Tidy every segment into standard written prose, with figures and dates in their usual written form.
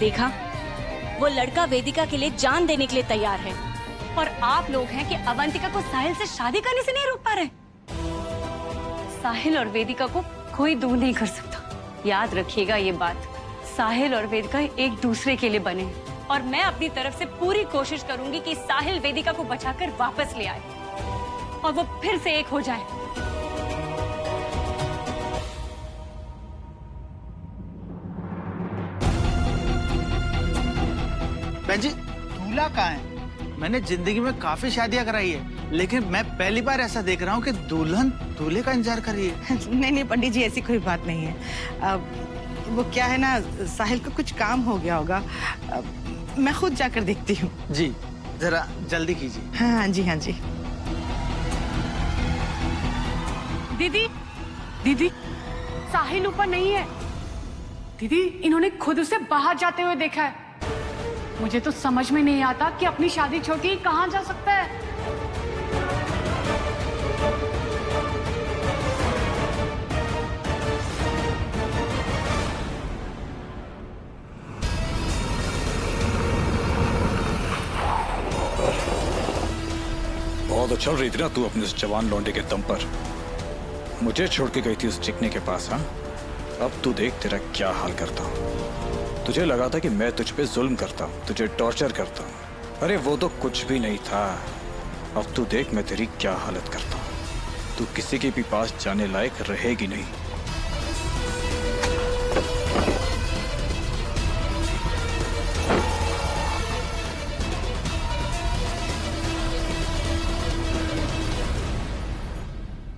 देखा, वो लड़का वेदिका के लिए जान देने के लिए तैयार है। और आप लोग हैं कि अवंतिका को साहिल से शादी करने से नहीं रोक पा रहे। साहिल और वेदिका को कोई दूर नहीं कर सकता। याद रखिएगा ये बात, साहिल और वेदिका एक दूसरे के लिए बने हैं। और मैं अपनी तरफ से पूरी कोशिश करूंगी कि साहिल वेदिका को बचाकर वापस ले आए और वो फिर से एक हो जाए। बहन जी, दूल्हा कहाँ है? मैंने जिंदगी में काफी शादियां कराई है, लेकिन मैं पहली बार ऐसा देख रहा हूँ कि दुल्हन दूल्हे का इंतजार कर रही है। नहीं नहीं पंडित जी, ऐसी कोई बात नहीं है। वो क्या है ना, साहिल को कुछ काम हो गया होगा। मैं खुद जाकर देखती हूँ। जी, जरा जल्दी कीजिए। हाँ जी, हाँ जी। दीदी, दीदी, साहिल ऊपर नहीं है। दीदी, इन्होंने खुद उसे बाहर जाते हुए देखा है। मुझे तो समझ में नहीं आता कि अपनी शादी छोड़ के कहाँ जा सकता है। बहुत अच्छा रही थी ना तू अपने उस जवान लौंडे के दम पर। मुझे छोड़ के गई थी उस चिकने के पास। हाँ, अब तू देख तेरा क्या हाल करता हूँ। तुझे लगा था कि मैं तुझ पे जुल्म करता हूँ, तुझे टॉर्चर करता हूँ। अरे वो तो कुछ भी नहीं था। अब तू देख मैं तेरी क्या हालत करता हूँ। तू किसी के भी पास जाने लायक रहेगी नहीं।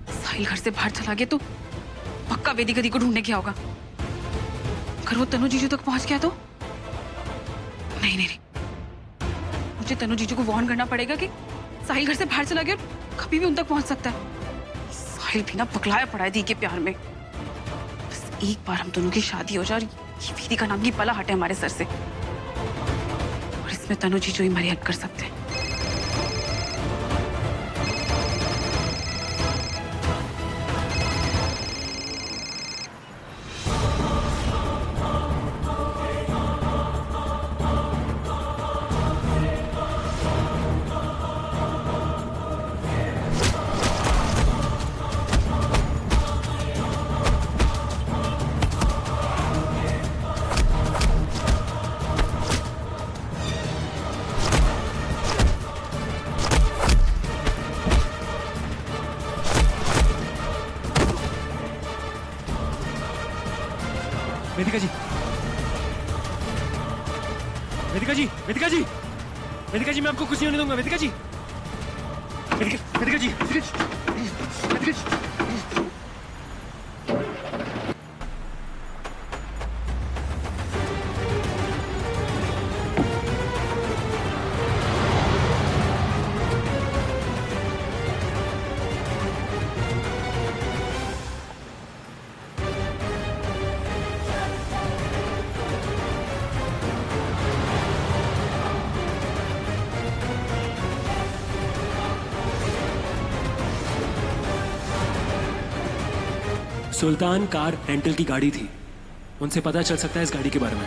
साहिल घर से बाहर चला गया तो पक्का वेदिका दी को ढूंढने गया होगा। अगर वो तनु जीजू तक पहुंच गया तो नहीं नहीं नहीं, मुझे तनु जीजू को वार्न करना पड़ेगा कि साहिल घर से बाहर चला गया, कभी भी उन तक पहुंच सकता है। साहिल भी ना पगलाया पड़ा है दी के प्यार में। बस एक बार हम दोनों की शादी हो जाए और ये वेदिका नाम की पला हटे हमारे सर से, और इसमें तनु जीजू ही हमारी हेल्प कर सकते हैं। वेदिका जी, वेदिका जी, वेदिका जी, वेदिका जी, मैं आपको कुछ नहीं होने दूंगा। वेदिका जी, वेदिका, वेदिका जी, वेदिका जी, वेदिका जी। सुल्तान कार रेंटल की गाड़ी थी, उनसे पता चल सकता है इस गाड़ी के बारे में।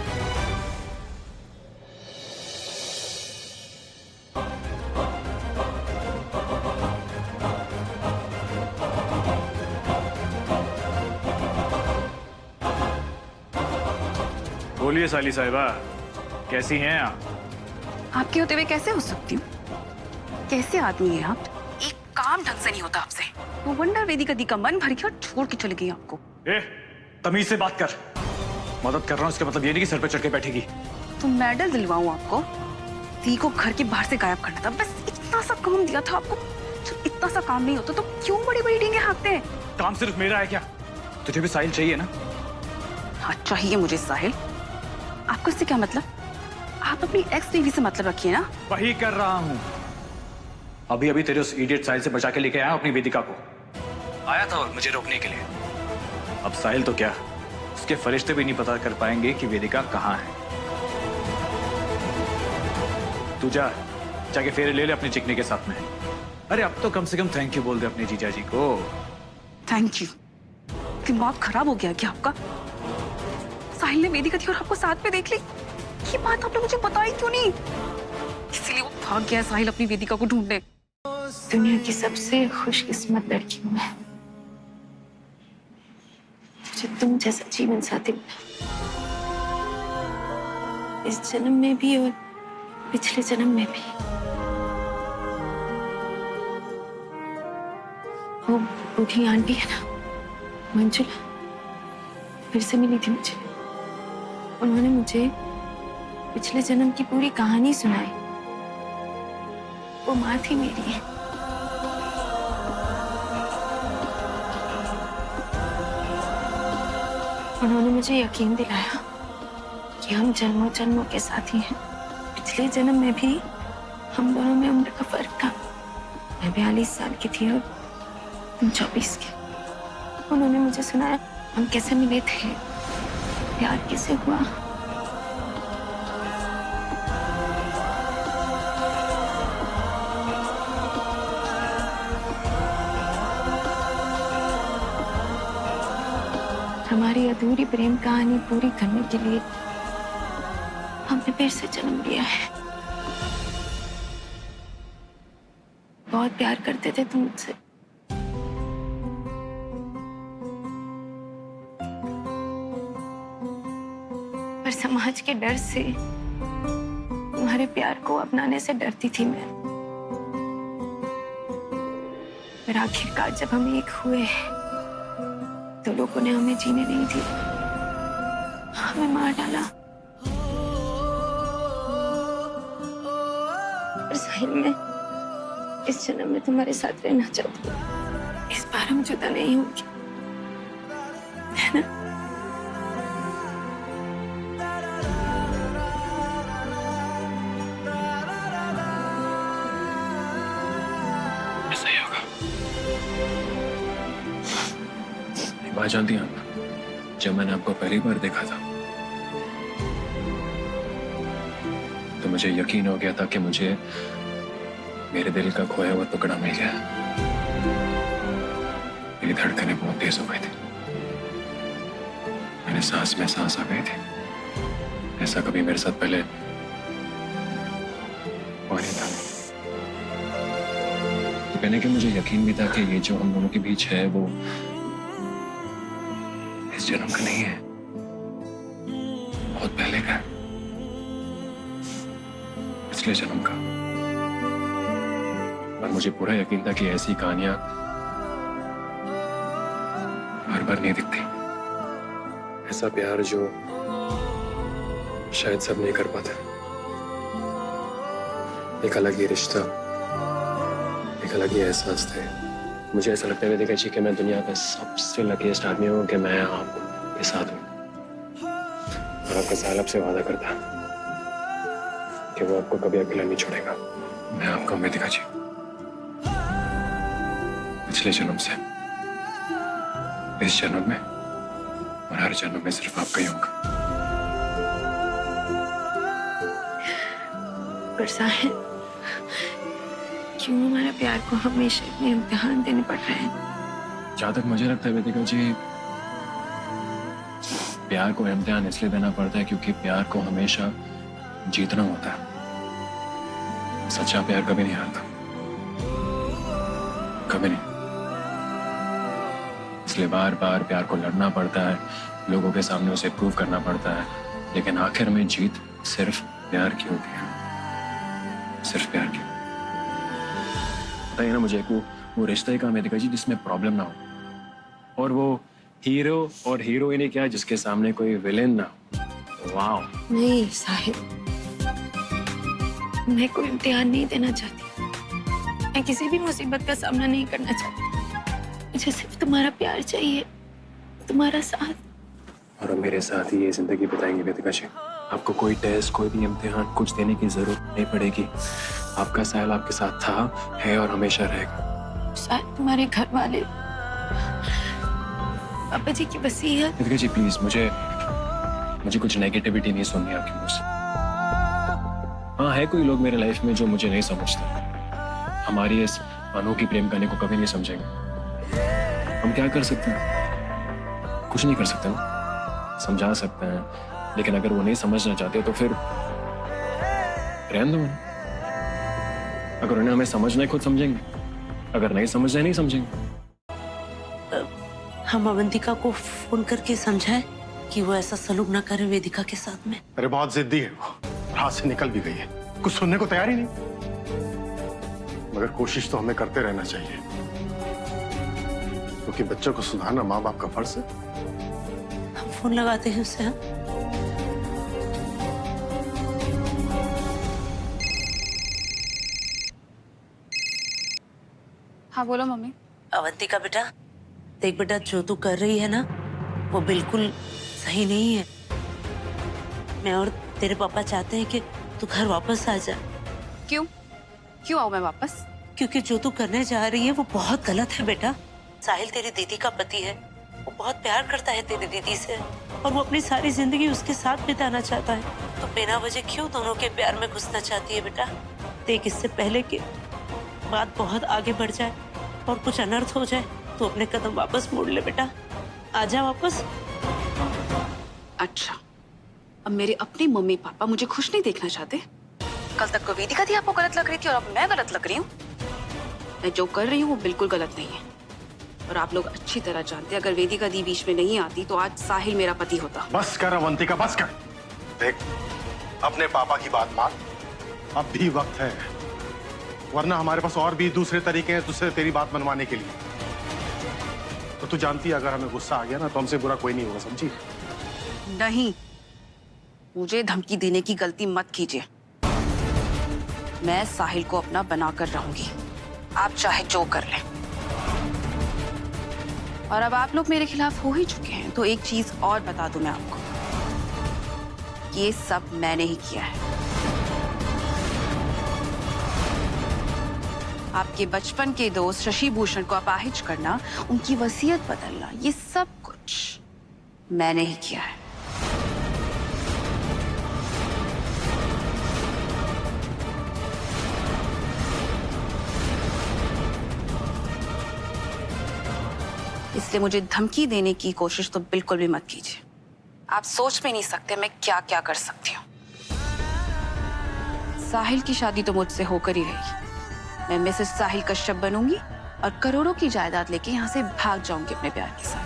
बोलिए साली साहिबा, कैसी हैं आप? आपके होते हुए कैसे हो सकती हूँ? कैसे आदमी है आप? एक काम ढंग से नहीं होता आपसे। वो वंडर वेदिका दी का मन भर गया और छोड़ के चली गई आपको। ए, तमीज से बात कर। मदद कर रहा हूँ इसका मतलब ये नहीं कि सर पे चढ़ के बैठेगी। तो मेडल दिलवाऊं आपको? दी को घर के बाहर से गायब करना था, बस इतना सा काम दिया था आपको। जब इतना सा काम नहीं होता तो क्यों बड़ी बड़ी डींगे हाँकते हैं? काम सिर्फ मेरा है क्या? तुझे भी साहिल चाहिए ना? हाँ चाहिए मुझे साहिल। आपको इससे क्या मतलब? आप अपनी एक्स बीवी से मतलब रखिए ना। वही कर रहा हूँ। अभी अभी तेरे उस इडियट साहिल से बचा के लेके आया अपनी वेदिका को। आया था मुझे रोकने के लिए। अब साहिल तो क्या, उसके फरिश्ते भी नहीं पता कर पाएंगे कि वेदिका कहाँ है। तू जाके फेरे ले ले अपने चिकने के साथ में। अरे अब तो कम से कम थैंक यू बोल दे अपने जीजा जी को। Thank you? दिमाग खराब हो गया क्या आपका? साहिल ने वेदिका थी और आपको साथ में देख ली। ये बात आपने मुझे बताई क्यों नहीं? इसलिए वो भाग गया साहिल अपनी वेदिका को ढूंढने। दुनिया की सबसे खुशकिस्मत लड़की हूँ मैं, मुझे तुम जैसा जीवन साथी मिला, इस जन्म में भी और पिछले जन्म में भी। वो बूढ़ी आंटी है ना, मंजुला, फिर से मिली थी मुझे। उन्होंने मुझे पिछले जन्म की पूरी कहानी सुनाई। वो माँ थी मेरी। उन्होंने मुझे यकीन दिलाया कि हम जन्मों जन्मों के साथी हैं। पिछले जन्म में भी हम दोनों में उम्र का फर्क था। मैं 42 साल की थी और तुम 24 के। उन्होंने मुझे सुनाया हम कैसे मिले थे, प्यार कैसे हुआ। हमारी अधूरी प्रेम कहानी पूरी करने के लिए हमने फिर से जन्म लिया है। बहुत प्यार करते थे तुम मुझसे। पर समाज के डर से तुम्हारे प्यार को अपनाने से डरती थी मैं। पर आखिरकार जब हम एक हुए तो लोगों ने हमें जीने नहीं दिया, हमें मार डाला। पर साहिल, मैं इस जन्म में तुम्हारे साथ रहना चाहती हूँ। इस बार हम जुदा नहीं होंगे, है ना? ऐसा ही होगा। बात जानती हैं आप, जब मैंने आपको पहली बार देखा था तो मुझे यकीन हो गया था कि मुझे मेरे दिल का खोया हुआ टुकड़ा मिल गया। मेरी धड़कनें बहुत तेज हो गई थी, मेरे सांस में सांस आ गई थी। ऐसा कभी मेरे साथ पहले हुआ नहीं था। तो कहने के मुझे यकीन भी था कि ये जो हम दोनों के बीच है वो इस जन्म का नहीं है, बहुत पहले का, पिछले जन्म का। और मुझे पूरा यकीन था कि ऐसी कहानियां हर बार नहीं दिखती। ऐसा प्यार जो शायद सब नहीं कर पाते। एक अलग ही रिश्ता, एक अलग ही एहसास थे। मुझे ऐसा लगता है देखा जी कि मैं दुनिया का सबसे लकीस्ट आदमी हूँ कि मैं आपके साथ हूँ। और आपका साहिल आपसे वादा करता कि वो आपको कभी अकेला नहीं छोड़ेगा। मैं आपका वेदिका जी, पिछले जन्म से इस जन्म में और हर जन्म में सिर्फ आपका ही होगा। पर साहिल, क्यों हमारे प्यार को हमेशा इतने इम्तिहान देने पड़ रहे हैं? जहां तक मुझे लगता है वेदिका जी, प्यार को इम्तिहान इसलिए देना पड़ता है क्योंकि प्यार को हमेशा जीतना होता है। सच्चा प्यार कभी नहीं हारता, कभी नहीं। इसलिए बार बार प्यार को लड़ना पड़ता है, लोगों के सामने उसे प्रूव करना पड़ता है, लेकिन आखिर में जीत सिर्फ प्यार की होती है, सिर्फ प्यार की। बताइए ना मुझे, वो रिश्ता ही काम है वेदिका जी जिसमें प्रॉब्लम ना हो, और वो हीरो और हीरोइन ही क्या जिसके सामने कोई विलेन ना हो। वाह! नहीं साहिल, मैं कोई इम्तिहान नहीं देना चाहती। मैं किसी भी मुसीबत का सामना नहीं करना चाहती। मुझे सिर्फ तुम्हारा प्यार चाहिए, तुम्हारा साथ। और अब मेरे साथ ही ये जिंदगी बिताएंगे वेदिका जी। आपको कोई टेस्ट, कोई भी इम्तिहान कुछ देने की जरूरत नहीं पड़ेगी। आपका साहिल आपके साथ था, है और हमेशा रहेगा। शायद तुम्हारे घर वाले, पापा जी की वसीयत। वेदिका जी प्लीज, मुझे कुछ नेगेटिविटी नहीं सुननी आपकी मुंह से। हाँ, है कोई लोग मेरे लाइफ में जो मुझे नहीं समझते। हमारी इस अनोखी प्रेम कहानी को कभी नहीं समझेंगे। हम क्या कर सकते हैं? कुछ नहीं कर सकते ना। समझा सकते हैं, लेकिन अगर वो नहीं समझना चाहते तो फिर रहने दो उन्हें। अगर उन्हें हमें समझना है खुद समझेंगे, अगर नहीं समझना है नहीं समझेंगे। हम अवंतिका को फोन करके समझाएं कि वो ऐसा सलूक ना करे वेदिका के साथ में। अरे बहुत जिद्दी है वो, हाथ से निकल भी गई है, कुछ सुनने को तैयार ही नहीं। मगर कोशिश तो हमें करते रहना चाहिए, क्योंकि बच्चों को सुधारना माँ बाप का फर्ज है। हम फोन लगाते हैं उसे। हाँ? हाँ बोलो मम्मी। अवंतिका बेटा, देख बेटा, जो तू कर रही है ना वो बिल्कुल सही नहीं है। मैं और तेरे पापा चाहते हैं कि तू घर वापस आ जा। क्यों क्यों आऊं मैं वापस? क्योंकि जो तू करने जा रही है वो बहुत गलत है बेटा। साहिल तेरी दीदी का पति है, वो बहुत प्यार करता है तेरी दीदी से और वो अपनी सारी जिंदगी उसके साथ बिताना चाहता है। तो बिना वजह क्यों दोनों के प्यार में घुसना चाहती है बेटा? देख, इससे पहले कि बात बहुत आगे बढ़ जाए और कुछ अनर्थ हो जाए तो अपने कदम वापस मोड़ ले बेटा। आजा वापस। अच्छा, अब मेरे अपने मम्मी पापा मुझे खुश नहीं देखना चाहते? कल तक तो वेदिका थी आपको गलत लग रही थी और अब मैं गलत लग रही हूँ? मैं जो कर रही हूँ वो बिल्कुल गलत नहीं है और आप लोग अच्छी तरह जानते हैं अगर वेदिका दी बीच में नहीं आती तो आज साहिल मेरा पति होता। बस कर अवंतिका, बस कर। देख, अपने पापा की बात मान, अब भी वक्त है, वरना हमारे पास और भी दूसरे तरीके हैं तुझसे तेरी बात मनवाने के लिए। तो तू जानती है अगर हमें गुस्सा आ गया ना तो हमसे बुरा कोई नहीं होगा, समझी? नहीं, मुझे धमकी देने की गलती मत कीजिए। मैं साहिल को अपना बनाकर रहूंगी, आप चाहे जो कर लें। और अब आप लोग मेरे खिलाफ हो ही चुके हैं तो एक चीज और बता दूं मैं आपको, ये सब मैंने ही किया है। आपके बचपन के दोस्त शशि भूषण को अपाहिज करना, उनकी वसीयत बदलना, ये सब कुछ मैंने ही किया है। इसलिए मुझे धमकी देने की कोशिश तो बिल्कुल भी मत कीजिए। आप सोच भी नहीं सकते मैं क्या क्या कर सकती हूँ। साहिल की शादी तो मुझसे होकर ही रहेगी। मैं मिसेस साहिल कश्यप बनूंगी और करोड़ों की जायदाद लेके यहाँ से भाग जाऊंगी अपने प्यार के साथ,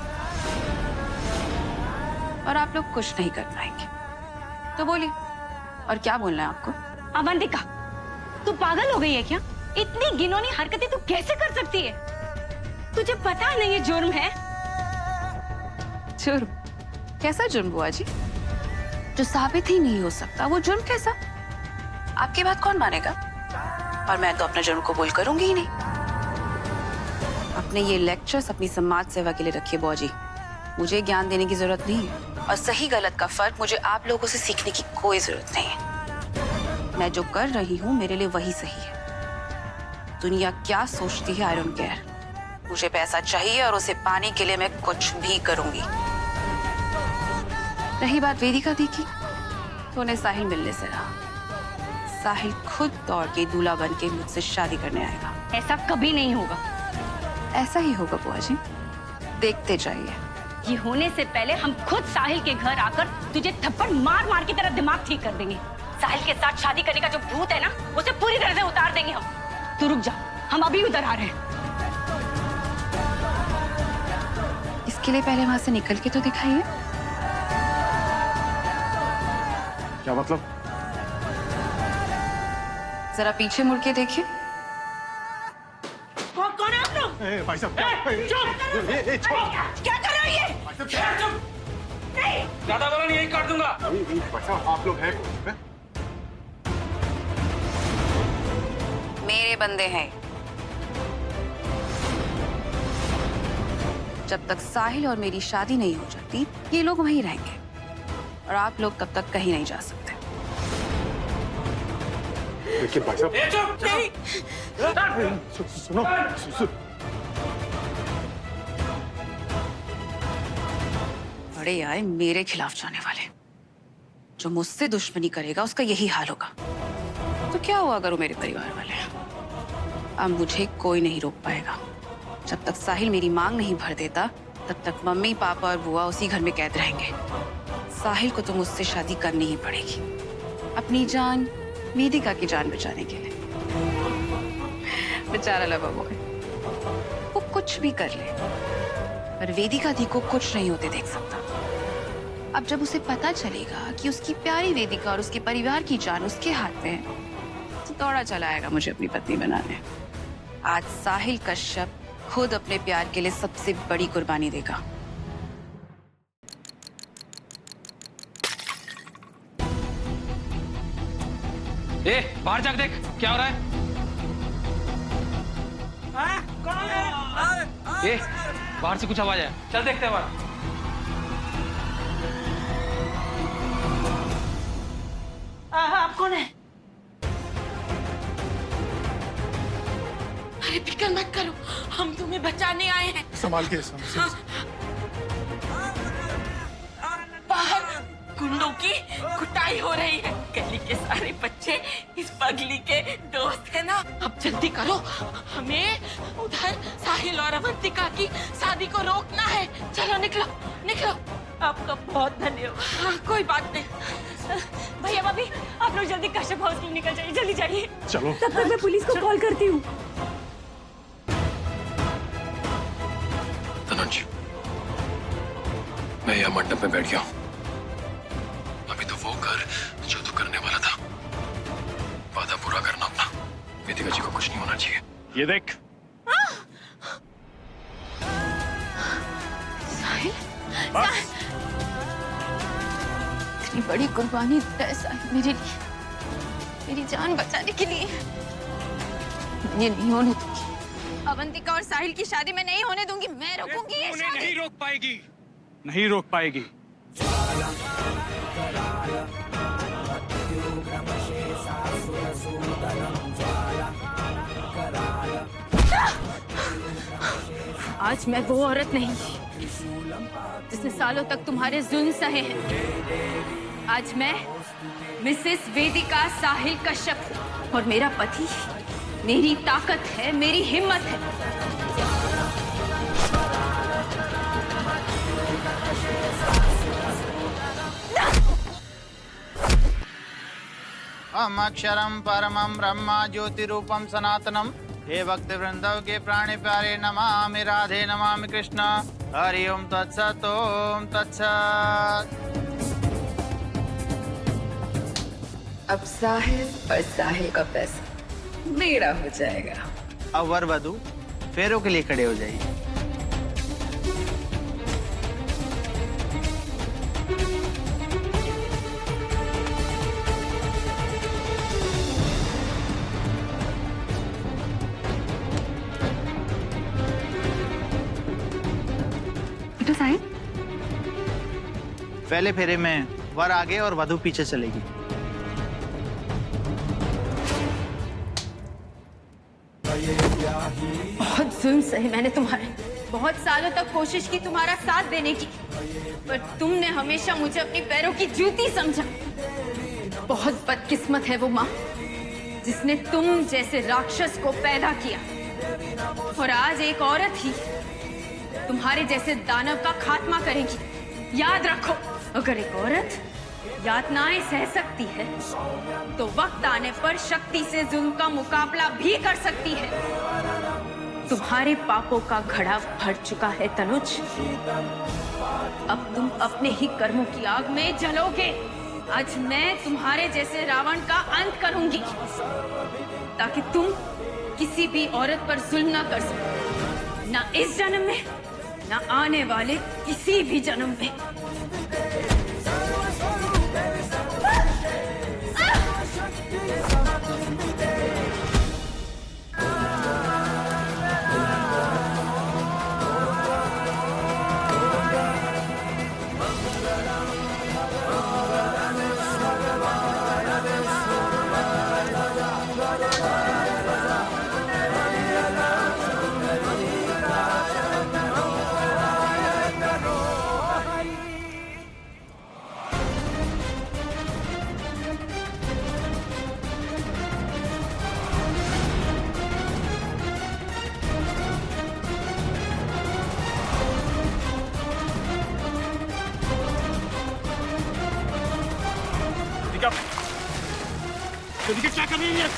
और आप लोग कुछ नहीं कर पाएंगे। तो बोलिए, और क्या बोलना है आपको? अवंतिका, तू पागल हो गई है क्या? इतनी घिनौनी हरकतें तू कैसे कर सकती है? तुझे पता नहीं ये जुर्म है? जुर्म? कैसा जुर्म बुआ जी? जो साबित ही नहीं हो सकता वो जुर्म कैसा? आपकी बात कौन मानेगा? और मैं तो अपने जुर्म को कबूल करूंगी ही नहीं। अपने ये लेक्चर्स अपनी समाज सेवा के लिए रखिए बुआ जी, मुझे ज्ञान देने की जरूरत नहीं है और सही गलत का फर्क मुझे आप लोगों से सीखने की कोई जरूरत नहीं है। मैं जो कर रही हूँ मेरे लिए वही सही है। दुनिया क्या सोचती है आई डोंट केयर। मुझे पैसा चाहिए और उसे पाने के लिए मैं कुछ भी करूंगी। रही बात वेदिका दी की, तो उन्हें साहिल मिलने से रहा। साहिल खुद दौड़ के दूल्हा बन के मुझसे शादी करने आएगा। ऐसा कभी नहीं होगा। ऐसा ही होगा बुआ जी, देखते जाइए। ये होने से पहले हम खुद साहिल के घर आकर तुझे थप्पड़ मार मार के तेरा दिमाग ठीक कर देंगे। साहिल के साथ शादी करने का जो भूत है ना, उसे पूरी तरह से उतार देंगे हम। तू रुक जा, हम अभी उधर आ रहे हैं। इसके लिए पहले वहां से निकल के तो दिखाइए। क्या मतलब? जरा पीछे मुड़ के देखिए। कौन है आप लोग? भाई साहब, छोड़। क्या कर रहे हो ये? नहीं। ज्यादा बोला नहीं, यही काट दूंगा। भाई साहब, आप लोग हैं कौन? मेरे बंदे हैं। जब तक साहिल और मेरी शादी नहीं हो जाती ये लोग वहीं रहेंगे और आप लोग तब तक कहीं नहीं जा सकते। देखिए भाई साहब, सुनो। बड़े आए मेरे खिलाफ जाने वाले। जो मुझसे दुश्मनी करेगा उसका यही हाल होगा। तो क्या हुआ अगर वो मेरे परिवार वाले हैं? अब मुझे कोई नहीं रोक पाएगा। जब तक साहिल मेरी मांग नहीं भर देता तब तक मम्मी पापा और बुआ उसी घर में कैद रहेंगे। साहिल को तो मुझसे शादी करनी ही पड़ेगी, अपनी जान, वेदिका की जान बचाने के लिए। बेचारा लवा बॉय, वो कुछ भी कर ले, पर वेदिका दी को कुछ नहीं होते देख सकता। अब जब उसे पता चलेगा कि उसकी प्यारी वेदिका और उसके परिवार की जान उसके हाथ में है, तो दौड़ा चला आएगा मुझे अपनी पत्नी बनाने। आज साहिल कश्यप खुद अपने प्यार के लिए सबसे बड़ी कुर्बानी देगा। बाहर जाके देख क्या हो रहा है। बाहर से कुछ आवाज है, चल देखते हैं बाहर। आप कौन है? अरे फिक्र मत करो, हम तुम्हें बचाने आए हैं। संभाल के बाहर गुंडों की कुटाई हो रही है। गली के सारे बच्चे इस पगली के दोस्त है ना। अब जल्दी करो, हमें उधर साहिल और अवंतिका की शादी को रोकना है। चलो निकलो निकलो। आपका बहुत धन्यवाद। हाँ, कोई बात नहीं। भैया भाभी, आप लोग जल्दी कश्यप हाउस में निकल जाइए, जल्दी जाइए। चलो। तब तक मैं पुलिस को कॉल करती हूँ। तनुज, मैं यहाँ मंडप में बैठ गया हूँ। अभी तो वो कर जो तू करने वाला था, वादा पूरा करना अपना। वेदिका जी को कुछ नहीं होना चाहिए। ये देख। इतनी बड़ी कुर्बानी है साहिल मेरे लिए, मेरी जान बचाने के लिए। ये नहीं होने दूंगी। अवंतिका और साहिल की शादी में नहीं होने दूंगी। मैं रोकूंगी ये शादी। नहीं रोक पाएगी, नहीं रोक पाएगी। आज मैं वो औरत नहीं जिसने सालों तक तुम्हारे जुल्म सहे हैं। आज मैं मिसेस वेदिका साहिल कश्यप हूं, और मेरा पति मेरी ताकत है, मेरी हिम्मत है। अक्षरम परमं ब्रह्म ज्योतिरूपम सनातनम। हे भक्त वृंदव के प्राणे प्यारे, नमामि राधे नमामि कृष्ण। हरि ओम तत्सत, ओम तत्सत। अब साहिल और साहिल का पैसा मेरा हो जाएगा। अब वर वधू फेरों के लिए खड़े हो जाइए। साहिल, पहले फेरे में वर आगे और वधू पीछे चलेगी। बहुत जुल्म सहे मैंने तुम्हारे। बहुत सालों तक कोशिश की तुम्हारा साथ देने की, पर तुमने हमेशा मुझे अपनी पैरों की जूती समझा। बहुत बदकिस्मत है वो माँ जिसने तुम जैसे राक्षस को पैदा किया, और आज एक औरत ही तुम्हारे जैसे दानव का खात्मा करेगी। याद रखो, अगर एक औरत यातनाएं सह सकती है तो वक्त आने पर शक्ति से जुल्म का मुकाबला भी कर सकती है। तुम्हारे पापों का घड़ा भर चुका है तनुज। अब तुम अपने ही कर्मों की आग में जलोगे। आज मैं तुम्हारे जैसे रावण का अंत करूंगी, ताकि तुम किसी भी औरत पर जुल्म ना कर सको, ना इस जन्म में, ना आने वाले किसी भी जन्म में। वेदिका क्या कर रही है?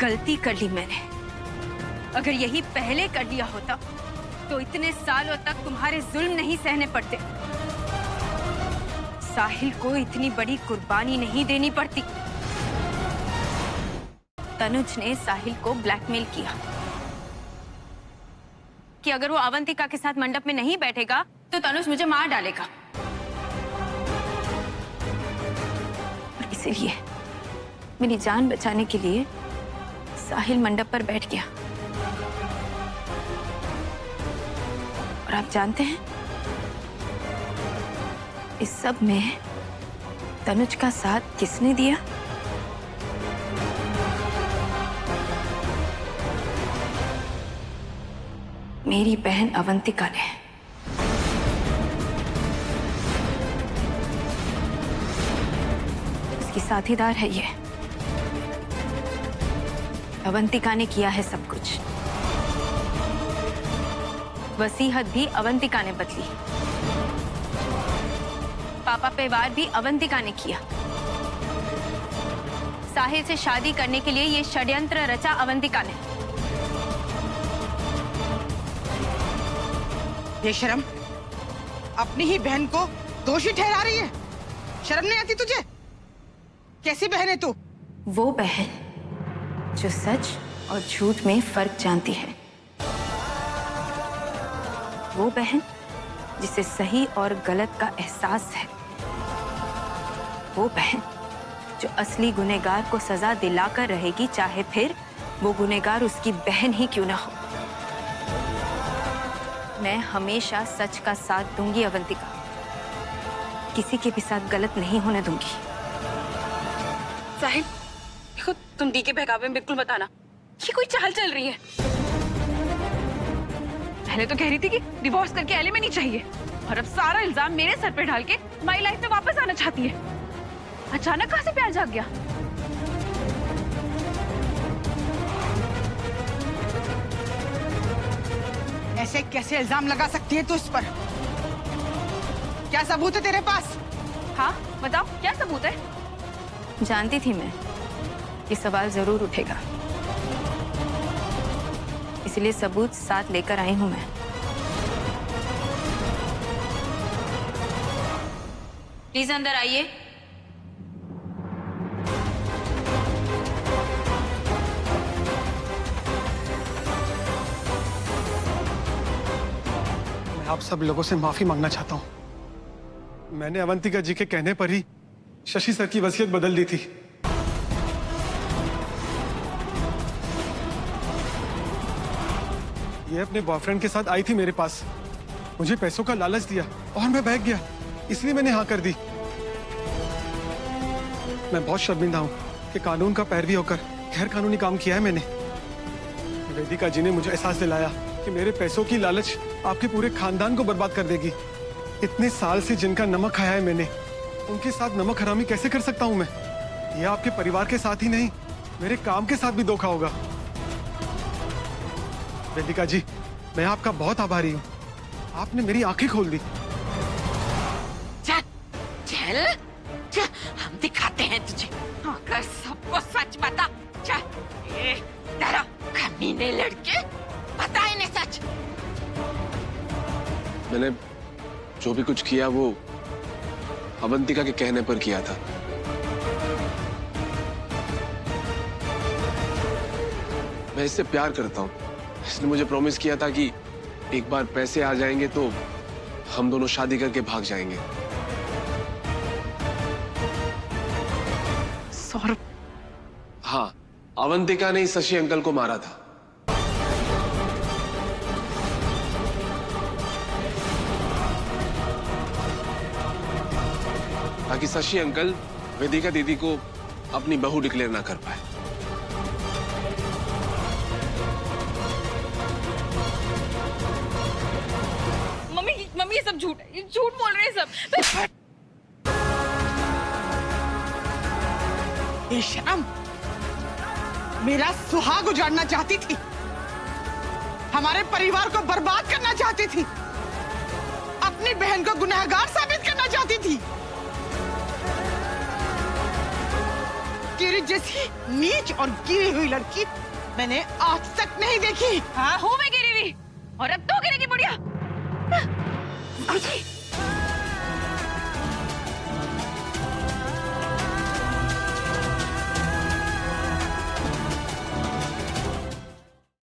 गलती कर ली मैंने। अगर यही पहले कर लिया होता तो इतने सालों तक तुम्हारे जुल्म नहीं सहने पड़ते, साहिल को इतनी बड़ी कुर्बानी नहीं देनी पड़ती। तनुज ने साहिल को ब्लैकमेल किया कि अगर वो अवंतिका के साथ मंडप में नहीं बैठेगा तो तनुज मुझे मार डालेगा। और इसीलिए मेरी जान बचाने के लिए साहिल मंडप पर बैठ गया। और आप जानते हैं, इस सब में तनुज का साथ किसने दिया? मेरी बहन अवंतिका ने। उसकी साथीदार है ये। अवंतिका ने किया है सब कुछ। वसीयत भी अवंतिका ने बदली, पापा पे वार भी अवंतिका ने किया। साहिल से शादी करने के लिए ये षड्यंत्र रचा अवंतिका ने। बेशरम, अपनी ही बहन को दोषी ठहरा रही है। शर्म नहीं आती तुझे? कैसी बहन है तू? वो बहन जो सच और झूठ में फर्क जानती है। वो बहन जिसे सही और गलत का एहसास है। वो बहन जो असली गुनहगार को सजा दिलाकर रहेगी, चाहे फिर वो गुनहगार उसकी बहन ही क्यों ना हो। मैं हमेशा सच का साथ दूंगी अवंतिका, किसी के भी साथ गलत नहीं होने दूंगी। साहिल, देखो तुम दी के बहकावे में बिल्कुल मत आना। ये कोई चाल चल रही है। पहले तो कह रही थी कि डिवोर्स करके एलिमनी चाहिए, और अब सारा इल्जाम मेरे सर पे डाल के माई लाइफ में वापस आना चाहती है। अचानक कहां से प्यार जाग गया? ऐसे कैसे इल्जाम लगा सकती है तू इस पर? क्या सबूत है तेरे पास? हाँ बताओ, क्या सबूत है? जानती थी मैं ये सवाल जरूर उठेगा, इसलिए सबूत साथ लेकर आई हूं मैं। प्लीज अंदर आइए। मैं आप सब लोगों से माफी मांगना चाहता हूं। मैंने अवंतिका जी के कहने पर ही शशि सर की वसीयत बदल दी थी। ये अपने बॉयफ्रेंड के साथ आई थी मेरे पास, मुझे पैसों का लालच दिया और मैं बहक गया, इसलिए मैंने हाँ कर दी। मैं बहुत शर्मिंदा हूँ कि कानून का पैरवी होकर गैर कानूनी काम किया है मैंने। वेदिका जी ने मुझे एहसास दिलाया कि मेरे पैसों की लालच आपके पूरे खानदान को बर्बाद कर देगी। इतने साल से जिनका नमक खाया है मैंने, उनके साथ नमक हरामी कैसे कर सकता हूँ मैं? यह आपके परिवार के साथ ही नहीं, मेरे काम के साथ भी धोखा होगा। वेदिका जी, मैं आपका बहुत आभारी हूँ। आपने मेरी आंखें खोल दी। चल चल चल, हम दिखाते हैं तुझे। अगर सबको सच बता। चल ए तेरा कमीने लड़के, बता इन्हें सच। मैंने जो भी कुछ किया वो अवंतिका के कहने पर किया था। मैं इससे प्यार करता हूँ। इसने मुझे प्रॉमिस किया था कि एक बार पैसे आ जाएंगे तो हम दोनों शादी करके भाग जाएंगे। सौरभ, हाँ, अवंतिका ने शशि अंकल को मारा था। ताकि शशि अंकल वेदिका दीदी को अपनी बहू डिक्लेयर ना कर पाए। मम्मी ये सब झूठ है, ये झूठ बोल रहे हैं सब। बेशरम, मेरा सुहाग उजाड़ना चाहती थी। हमारे परिवार को बर्बाद करना चाहती थी, अपनी बहन को गुनहगार साबित करना चाहती थी। तेरी जैसी नीच और गिरी हुई लड़की मैंने आज तक नहीं देखी। हाँ हूँ मैं गिरी हुई, और अब तो गिरेगी बुढ़िया। बाबूजी